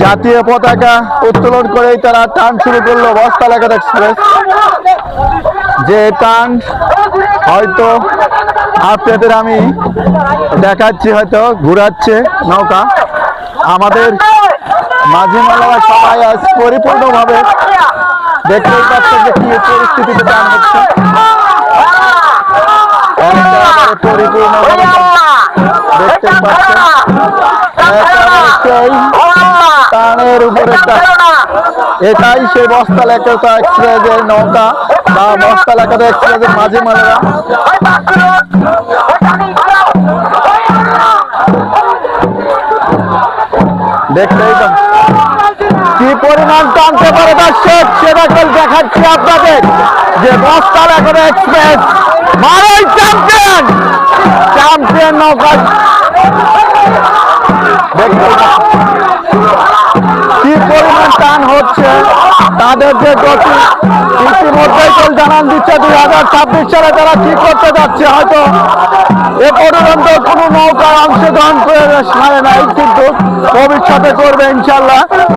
জাতীয় পতাকা উত্তোলন করেই তারা টান শুরু করলো বস্তাল একাদশ এক্সপ্রেস। যে টান হয়তো আপনাদের আমি দেখাচ্ছি, হয়তো ঘুরাচ্ছে নৌকা। আমাদের মাঝি মালারা সবাই আজ পরিপূর্ণভাবে দেখতেই পাচ্ছেন যে কি পরিস্থিতিতে টান হচ্ছে, পরিপূর্ণভাবে দেখতেই পাচ্ছেন সেই টানের উপরে। এটাই সেই বস্তাল একাদশ এক্সপ্রেসের নৌকা বা বস্তাল একাদশ এক্সপ্রেসের মাঝি মালারা। দেখতেই পাচ্ছেন কি পরিমাণ টানতে পারে তার শেষ সেটা দেখাচ্ছি আপনাদের, যে বস্তাল একাদশ এক্সপ্রেস মারাই চ্যাম্পিয়ন, চ্যাম্পিয়ন নৌকা। কি পরিমাণ টান হচ্ছে, তাদের যে গতি ইতিমধ্যেই জানান দিচ্ছে 2026 সালে তারা কি করতে যাচ্ছে। হয়তো এ পর্যন্ত কোনো নৌকায় অংশগ্রহণ করে নাই, কিন্তু ভবিষ্যতে করবে ইনশাল্লাহ।